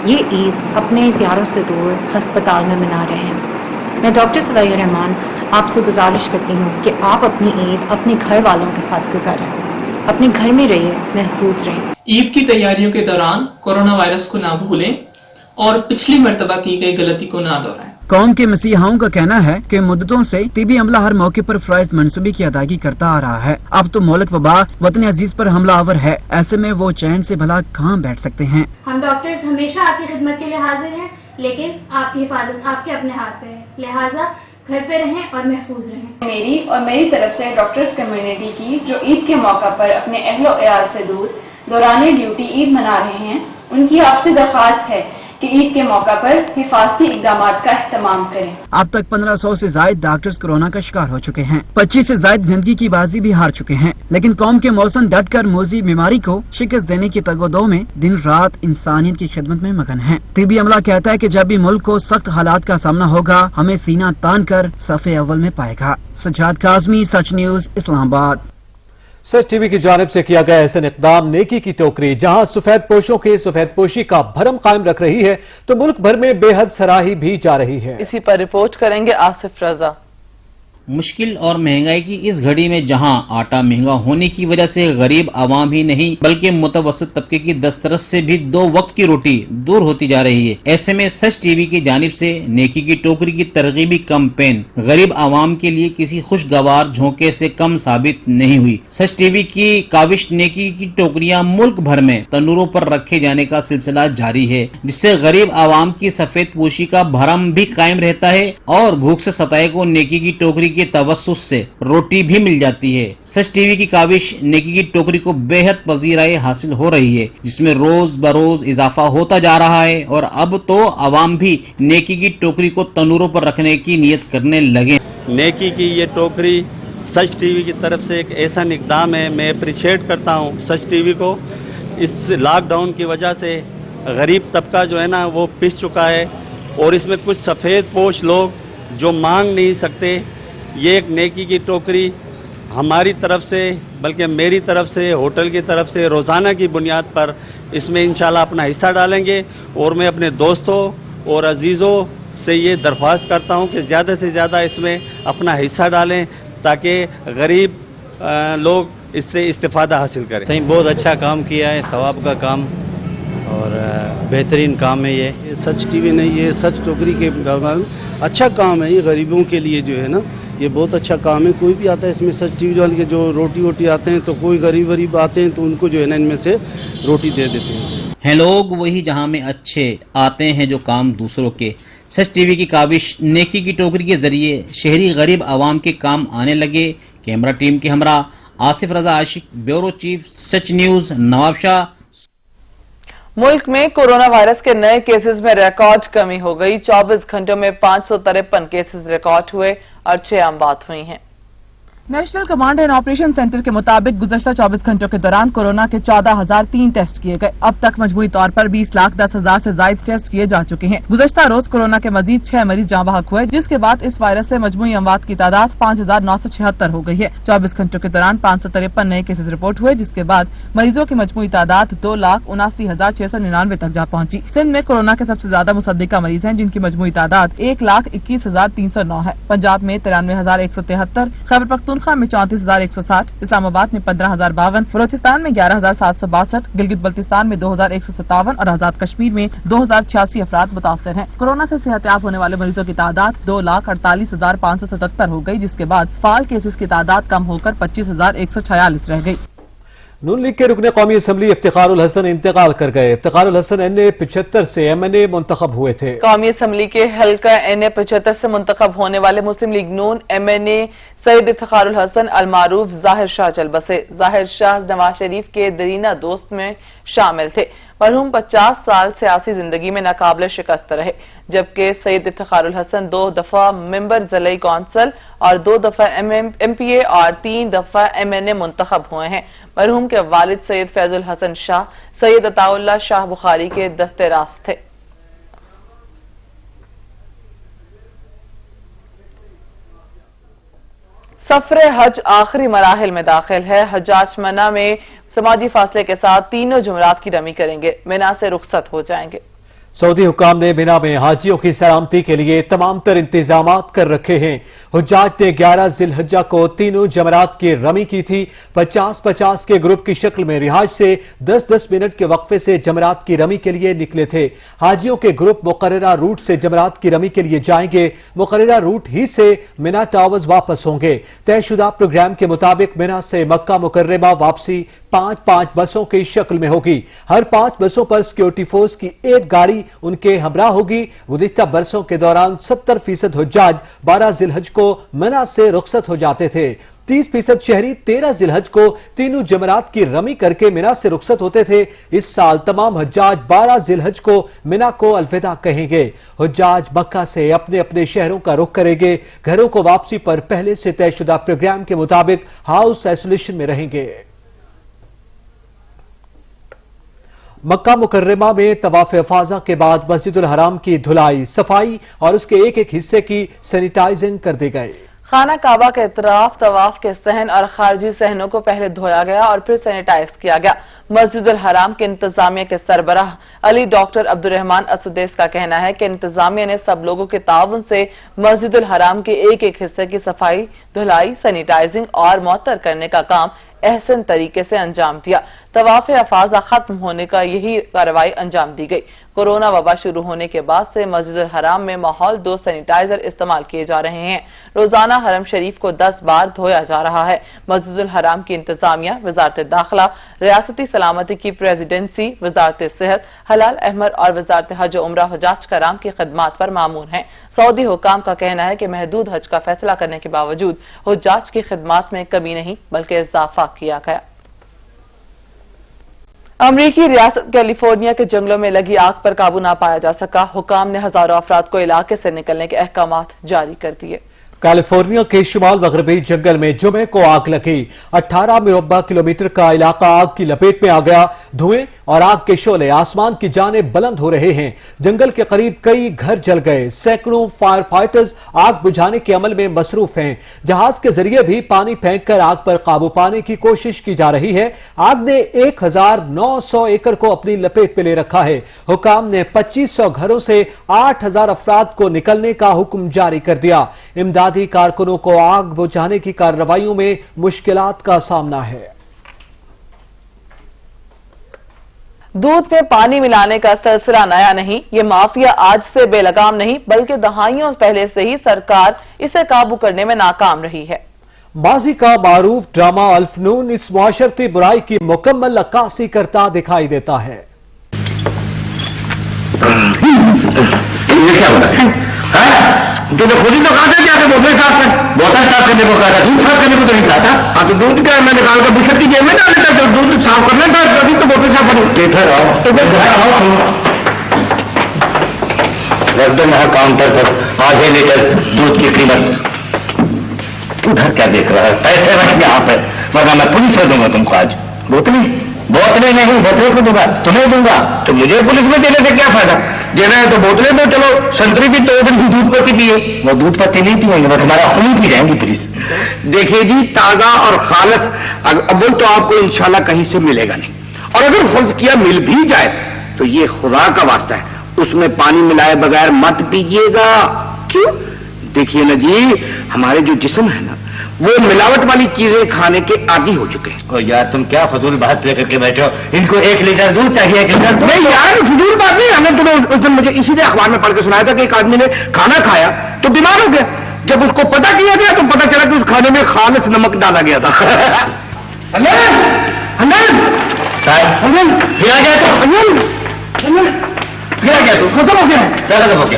ये ईद अपने प्यारों से दूर अस्पताल में मना रहे हैं। मैं डॉक्टर सवाइया रहमान आपसे गुजारिश करती हूँ कि आप अपनी ईद अपने घर वालों के साथ गुजारें, अपने घर में रहिए, महफूज रहें। ईद की तैयारियों के दौरान कोरोना वायरस को ना भूलें और पिछली मर्तबा की गई गलती को ना दोहराएं। कौम के मसीहाओं का कहना है कि मुद्दतों से तिब्बी अमला हर मौके पर फराइज मंसूबी की अदायगी करता आ रहा है। अब तो मौलिक वबा वतन अजीज पर हमला आवर है, ऐसे में वो चैन से भला कहाँ बैठ सकते हैं। हम डॉक्टर्स हमेशा आपकी खिदमत के लिए हाजिर हैं, लेकिन आपकी हिफाजत आपके अपने हाथ पे है, लिहाजा घर पे रहें और महफूज रहें। मेरी और मेरी तरफ से डॉक्टर्स कम्युनिटी की जो ईद के मौका पर अपने अहलो इयाल से दूर दौरान ड्यूटी ईद मना रहे हैं, उनकी आपसे दरख्वास्त है कि ईद के मौका पर हिफाजती इक़दामात का एहतमाम करें। अब तक 1500 से ज्यादा डॉक्टर्स कोरोना का शिकार हो चुके हैं। 25 से ज्यादा जिंदगी की बाजी भी हार चुके हैं, लेकिन कौम के मौसम डट कर मोजी बीमारी को शिकस्त देने की तगोदो में दिन रात इंसानियत की खिदमत में मगन है। तिब्बी अमला कहता है कि जब भी मुल्क को सख्त हालात का सामना होगा, हमें सीना तान कर सफ़े अव्वल में पाएगा। सज्जाद काज़मी, सच न्यूज़, इस्लामाबाद। सच टीवी की जानिब से किया गया ऐसा इक़दाम नेकी की टोकरी जहां सफेद पोशों के सफेद पोशी का भरम कायम रख रही है, तो मुल्क भर में बेहद सराही भी जा रही है। इसी पर रिपोर्ट करेंगे आसिफ रजा। मुश्किल और महंगाई की इस घड़ी में जहां आटा महंगा होने की वजह से गरीब आवाम ही नहीं बल्कि मुतवस्सित तबके की दस्तरस से भी 2 वक्त की रोटी दूर होती जा रही है। ऐसे में सच टीवी की जानिब से नेकी की टोकरी की तरगीबी कैंपेन गरीब आवाम के लिए किसी खुशगवार झोंके से कम साबित नहीं हुई। सच टीवी की काविश नेकी की टोकरियां मुल्क भर में तनूरों पर रखे जाने का सिलसिला जारी है, जिससे गरीब आवाम की सफेद पोशी का भरम भी कायम रहता है और भूख से सताए को नेकी की टोकरी के तवस्सुस से रोटी भी मिल जाती है। सच टीवी की काविश नेकी की टोकरी को बेहद पजीराई हासिल हो रही है, जिसमें रोज बरोज इजाफा होता जा रहा है और अब तो अवाम भी नेकी की टोकरी को तनूरों पर रखने की नियत करने लगे। नेकी की ये टोकरी सच टीवी की तरफ से एक एहसान इकदाम है। मैं अप्रिशिएट करता हूँ सच टीवी को। इस लॉकडाउन की वजह से गरीब तबका जो है ना वो पिस चुका है और इसमें कुछ सफ़ेद पोश लोग जो मांग नहीं सकते, ये एक नेकी की टोकरी हमारी तरफ से बल्कि मेरी तरफ से होटल की तरफ से रोज़ाना की बुनियाद पर इसमें इंशाल्लाह अपना हिस्सा डालेंगे। और मैं अपने दोस्तों और अजीज़ों से ये दरख्वास्त करता हूँ कि ज़्यादा से ज़्यादा इसमें अपना हिस्सा डालें ताकि गरीब लोग इससे इस्तिफ़ादा हासिल करें। सही बहुत अच्छा काम किया है, सवाब का काम और बेहतरीन काम है ये सच टीवी नहीं, ये सच टोकरी के दौरान अच्छा काम है। ये गरीबों के लिए जो है ना ये बहुत अच्छा काम है। कोई भी आता है इसमें सच टीवी वाले के जो रोटी आते हैं तो कोई गरीब आते हैं तो उनको जो है ना इनमें से रोटी दे देते हैं लोग वही जहां में अच्छे आते हैं जो काम दूसरों के। सच टीवी की काविश नेकी की टोकरी के जरिए शहरी गरीब आवाम के काम आने लगे। कैमरा टीम के हमरा आसिफ रजा आशिक, ब्यूरो चीफ सच न्यूज, नवाब शाह। मुल्क में कोरोना वायरस के नए केसेस में रिकॉर्ड कमी हो गई। 24 घंटों में 553 केसेस रिकॉर्ड हुए और 6 अमवात हुई हैं। National command and operation centre के मुताबिक गुज़श्ता 24 घंटों के दौरान कोरोना के 14,003 टेस्ट किए गए। अब तक मजमूई तौर पर 20,10,000 से ज्यादा टेस्ट किए जा चुके हैं। गुज़श्ता रोज कोरोना के मजीद 6 मरीज जाँ बहक हुए, जिसके बाद इस वायरस से मजमूई अमवात की तादाद 5,976 हो गई है। 24 घंटों के दौरान 553 नए केसेज रिपोर्ट हुए, जिसके बाद मरीजों की मजमूई तादाद 2,79,699 तक जा पहुंची। सिंध में कोरोना के सबसे ज्यादा मुसद्दिका मरीज हैं, जिनकी मजमूई तादाद 1,21,309 है। पंजाब में 93,173, खैबर पख्तूनख्वा में 34,160, इस्लामाबाद में 15,052, बलोचिस्तान में 11,762, गिलगित बल्तिस्तान में 2,157 और आजाद कश्मीर में 2,086 अफराद मुतासर हैं। कोरोना से सेहतयाब होने वाले मरीजों की तादाद 2,48,577 हो गई, जिसके बाद फाल केसेस की तादाद कम होकर 25,146 रह गई। नून लीग के रुकने कौमी असम्बली इफ्तिखारुल हसन इंतकाल कर गए। इफ्तिखारुल हसन NA 75 से MNA मुंतखब हुए थे। कौमी असम्बली के हल्का NA 75 से मुंतखब होने वाले मुस्लिम लीग नून MNA सैयद इफ्तिखारुल हसन अलमारूफ जाहिर शाह चल बसे। जाहिर शाह नवाज शरीफ के दरीना दोस्त में शामिल थे। मरहूम 50 साल सियासी जिंदगी में नाकाबिल शिकस्त रहे, जबकि सैयद इफ्तिखारुल हसन 2 दफा मेंबर ज़िले कौंसिल और 2 दफा MPA और 3 दफा MNA मुंतखब हुए हैं। मरहूम के वालिद सैयद फैजुल हसन शाह सैयद अताउल्लाह शाह बुखारी के दस्ते रास्त थे। सफर हज आखिरी मराहिल में दाखिल है। हजाज मना में समाजी फासले के साथ तीनों जुमरात की रमी करेंगे, मिना से रुखसत हो जाएंगे। सऊदी हुकाम ने मिना में हाजियों की सलामती के लिए तमाम तर इंतजाम कर रखे हैं। हुज्जाज ने 11 जिलहज्जा को तीनों जमरात की रमी की थी। 50-50 के ग्रुप की शक्ल में रिहाज से 10-10 मिनट के वक्फे से जमरात की रमी के लिए निकले थे। हाजियों के ग्रुप मुकर्ररा रूट से जमरात की रमी के लिए जाएंगे। मुकर्ररा रूट ही से मिना टावर्स वापस होंगे। तयशुदा प्रोग्राम के मुताबिक मिना से मक्का मुकर्रमा वापसी 5-5 बसों की शक्ल में होगी। हर 5 बसों पर सिक्योरिटी फोर्स की एक गाड़ी उनके हमरा होगी। गुज़िश्ता बरसों के दौरान 70% हुज्जाज 12 जिलहज को मिना से रुखसत हो जाते थे। 30% शहरी 13 जिलहज को तीनों जमरात की रमी करके मिना से रुखसत होते थे। इस साल तमाम हुज्जाज 12 जिलहज को मिना को अलविदा कहेंगे। हुज्जाज मक्का से अपने अपने शहरों का रुख करेंगे। घरों को वापसी पर पहले से तयशुदा प्रोग्राम के मुताबिक हाउस आइसोलेशन में रहेंगे। मक्का मुकर्रमा में तवाफ अफाजा के बाद मस्जिदुल हराम की धुलाई, सफाई और उसके एक एक हिस्से की सैनिटाइजिंग कर दी गई। खाना काबा के इतराफ तवाफ के सहन और खारजी सहनों को पहले धोया गया और फिर सैनिटाइज किया गया। मस्जिदुल हराम के इंतजामिया के सरबराह अली डॉक्टर अब्दुर्रहमान असुदेस का कहना है कि इंतजामिया ने सब लोगों के ताउन से मस्जिदुल हराम के एक एक हिस्से की सफाई, धुलाई, सैनिटाइजिंग और मुअत्तर करने का काम एहसन तरीके से अंजाम दिया। तवाफ अफाजा खत्म होने का यही कार्रवाई अंजाम दी गई। कोरोना वबा शुरू होने के बाद से मस्जिद हराम में माहौल 2 सैनिटाइजर इस्तेमाल किए जा रहे हैं। रोजाना हरम शरीफ को 10 बार धोया जा रहा है। मस्जिद हराम की इंतजामिया, वजारत दाखिला, रियासती सलामती की प्रेसिडेंसी, वजारत सेहत, हलाल अहमद और वजारत हज उम्रा हुज्जाज कराम की खदमात पर मामून है। सऊदी हुकाम का कहना है कि महदूद हज का फैसला करने के बावजूद हुज्जाज की खदमात में कमी नहीं बल्कि इजाफा किया गया। अमरीकी रियासत कैलिफोर्निया के जंगलों में लगी आग पर काबू ना पाया जा सका। हुकाम ने हजारों अफराद को इलाके से निकलने के अहकामात जारी कर दिए। कैलिफोर्निया के शुमाल मगरबी जंगल में जुमे को आग लगी। 18 मुरब्बा किलोमीटर का इलाका आग की लपेट में आ गया। धुएं और आग के शोले आसमान की जानिब बुलंद हो रहे हैं। जंगल के करीब कई घर जल गए। सैकड़ों फायर फाइटर्स आग बुझाने के अमल में मसरूफ हैं। जहाज के जरिए भी पानी फेंककर आग पर काबू पाने की कोशिश की जा रही है। आग ने 1900 एकड़ को अपनी लपेट में ले रखा है। हुकाम ने 2500 घरों से 8000 अफराद को निकलने का हुक्म जारी कर दिया। इमदादी कारकुनों को आग बुझाने की कार्रवाइयों में मुश्किलात का सामना है। दूध में पानी मिलाने का सिलसिला नया नहीं। ये माफिया आज से बेलगाम नहीं बल्कि दहाइयों पहले से ही सरकार इसे काबू करने में नाकाम रही है। माजी का मारूफ ड्रामा अल्फनून इस मुआशरती बुराई की मुकम्मल अक्कासी करता दिखाई देता है। ये क्या होता है? तूने खुद ही तो कहा था कि बोतल साफ करने को कहा था, दूध साफ करने को तो नहीं कहा था। हाँ तो दूध क्या मैं निकाल कर बुशर की जेब में डाल देता, जब दूध साफ करना था तभी तो बोतल साफ करो। इधर आओ तो रख दो यहाँ काउंटर पर आधे लीटर दूध की कीमत। उधर क्या देख रहा है? पैसे रख यहाँ पे, वरना मैं पुलिस में दूंगा तुमको आज। बोतलें नहीं, बोतलें को दूंगा, तुम्हें दूंगा तो मुझे पुलिस में देने से क्या फायदा? देना है तो बोतलें दो, चलो संतरी भी तो दूध पत्ती पिए। वो दूध पत्ती नहीं पिएंगे, वो तुम्हारा खून पी जाएंगी पुलिस। देखिए जी, ताजा और खालस अव्वल तो आपको इंशाल्लाह कहीं से मिलेगा नहीं, और अगर फर्ज किया मिल भी जाए तो ये खुदा का वास्ता है, उसमें पानी मिलाए बगैर मत पीजिएगा। क्यों? देखिए ना जी, हमारे जो जिस्म है ना वो मिलावट वाली चीजें खाने के आदी हो चुके हैं। और यार तुम क्या फजूल बहस लेकर के बैठे हो? इनको 1 लीटर दूध चाहिए, 1 लीटर दूध। नहीं यार, फजूल बात नहीं। हमें तुम्हें उस दिन मुझे इसीलिए अखबार में पढ़ के सुनाया था कि एक आदमी ने खाना खाया तो बीमार हो गया। जब उसको पता किया गया तो पता चला कि उस खाने में खालिस नमक डाला गया था। गिरा गया तो खत्म हो गया है। क्या खत्म हो गया?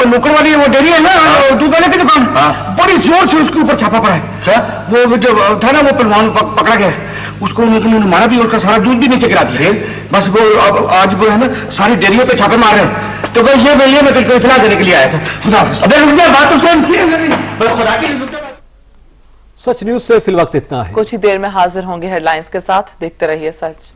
नुक्कड़ वाली वो डेयरी है ना, दूध वाले की दुकान, बड़ी जोर से उसके ऊपर छापा पड़ा है। वो जो था ना वो पहलवान पकड़ा गया, उसको उन्होंने मारा भी, उसका सारा दूध भी नीचे गिरा दिया। बस वो अब आज वो है ना सारी डेयरियों पे छापे मार रहे हैं। तो बस ये मैं तुझको इतला देने के लिए आया था। खुदा अबे रुक जा, बात तो सुन। खुदा की सच न्यूज से फिलवक्त इतना है। कुछ ही देर में हाजिर होंगे हेडलाइंस के साथ। देखते रहिए सच।